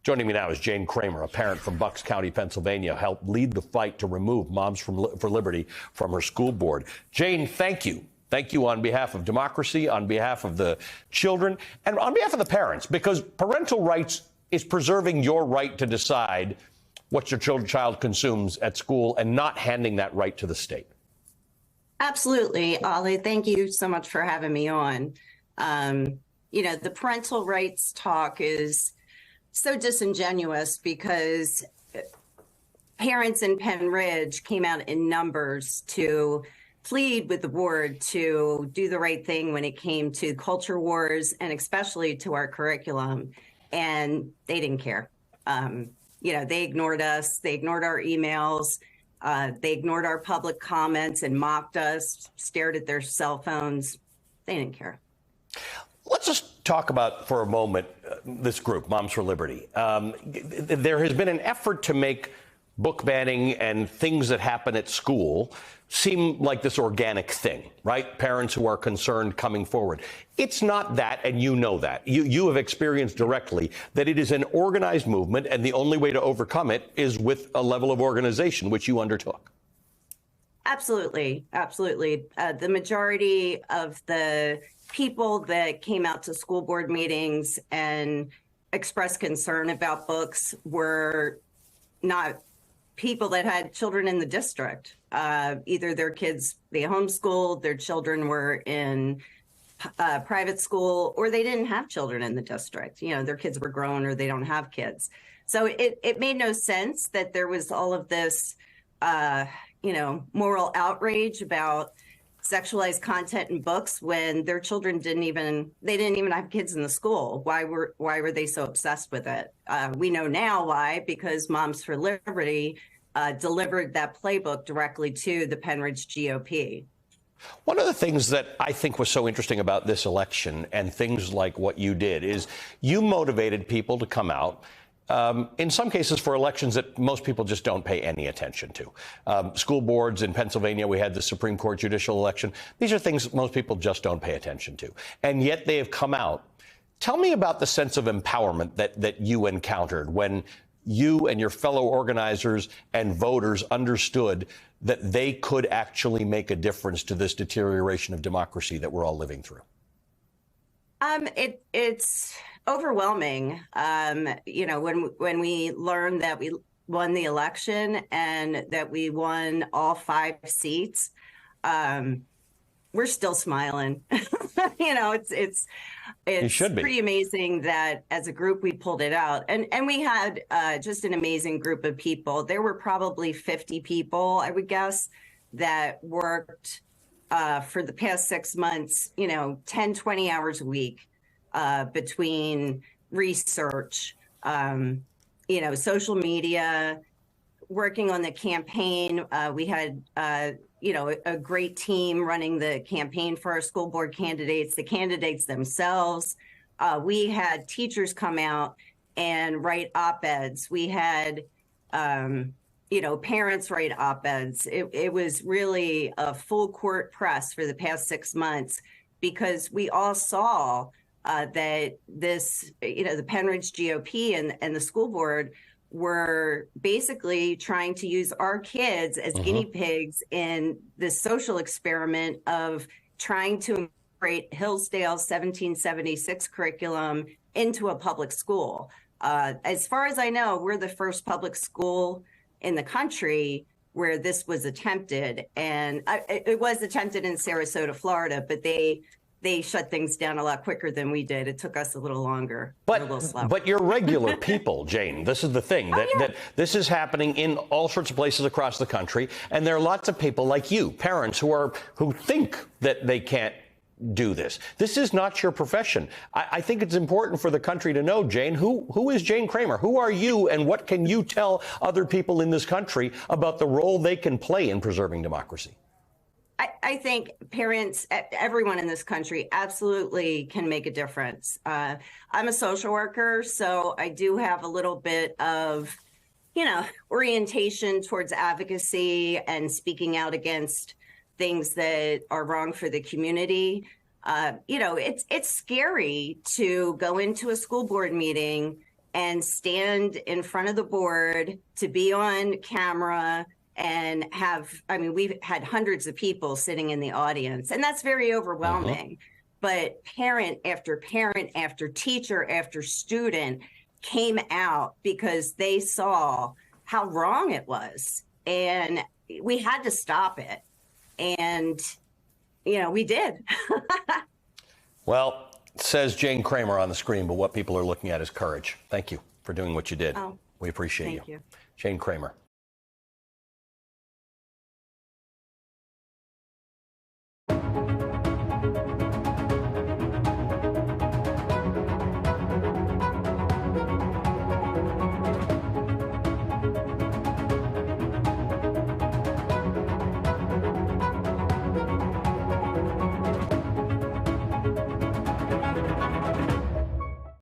Joining me now is Jane Kramer, a parent from Bucks County, Pennsylvania, helped lead the fight to remove Moms for Liberty from her school board. Jane, thank you. Thank you on behalf of democracy, on behalf of the children, and on behalf of the parents, because parental rights is preserving your right to decide what your child consumes at school and not handing that right to the state. Absolutely, Ollie. Thank you so much for having me on. The parental rights talk is so disingenuous because parents in Penn Ridge came out in numbers to plead with the board to do the right thing when it came to culture wars and especially to our curriculum. And they didn't care. They ignored us. They ignored our emails. They ignored our public comments and mocked us, stared at their cell phones. They didn't care. Let's just talk about for a moment this group, Moms for Liberty. There has been an effort to make book banning and things that happen at school seem like this organic thing, right? Parents who are concerned coming forward. It's not that, and you know that. You have experienced directly that it is an organized movement, and the only way to overcome it is with a level of organization, which you undertook. Absolutely. Absolutely. The majority of the people that came out to school board meetings and expressed concern about books were not people that had children in the district. Either their kids, they homeschooled, their children were in private school, or they didn't have children in the district. Their kids were grown or they don't have kids. So it made no sense that there was all of this, moral outrage about sexualized content in books when their children didn't even have kids in the school. Why were they so obsessed with it? We know now why, because Moms for Liberty delivered that playbook directly to the Penn Ridge GOP. One of the things that I think was so interesting about this election and things like what you did is you motivated people to come out. In some cases for elections that most people just don't pay any attention to. School boards in Pennsylvania, we had the Supreme Court judicial election. These are things most people just don't pay attention to. And yet they have come out. Tell me about the sense of empowerment that you encountered when you and your fellow organizers and voters understood that they could actually make a difference to this deterioration of democracy that we're all living through. It's overwhelming. When we learned that we won the election and that we won all 5 seats, we're still smiling. It's pretty amazing that as a group we pulled it out, and we had just an amazing group of people. There were probably 50 people, I would guess, that worked for the past 6 months, 10, 20 hours a week between research, social media, working on the campaign. We had, a great team running the campaign for our school board candidates, the candidates themselves. We had teachers come out and write op-eds. We had, parents write op-eds. It was really a full court press for the past 6 months because we all saw that this, the Penn Ridge GOP and the school board were basically trying to use our kids as guinea pigs in this social experiment of trying to integrate Hillsdale's 1776 curriculum into a public school. As far as I know, we're the first public school in the country where this was attempted. And it was attempted in Sarasota, Florida, but they shut things down a lot quicker than we did. It took us a little longer, a little slower. But you're regular people, Jane. This is the thing, that this is happening in all sorts of places across the country. And there are lots of people like you, parents who think that they can't do this. This is not your profession. I think it's important for the country to know, Jane, who is Jane Kramer? Who are you, and what can you tell other people in this country about the role they can play in preserving democracy? I think parents, everyone in this country absolutely can make a difference. I'm a social worker, so I do have a little bit of, orientation towards advocacy and speaking out against things that are wrong for the community. It's scary to go into a school board meeting and stand in front of the board, to be on camera and have, I mean, we've had hundreds of people sitting in the audience, and that's very overwhelming. But parent after teacher after student came out because they saw how wrong it was. And we had to stop it. And, you know, we did. Well, it says Jane Kramer on the screen, but what people are looking at is courage. Thank you for doing what you did. Oh, we appreciate thank you. Jane Kramer.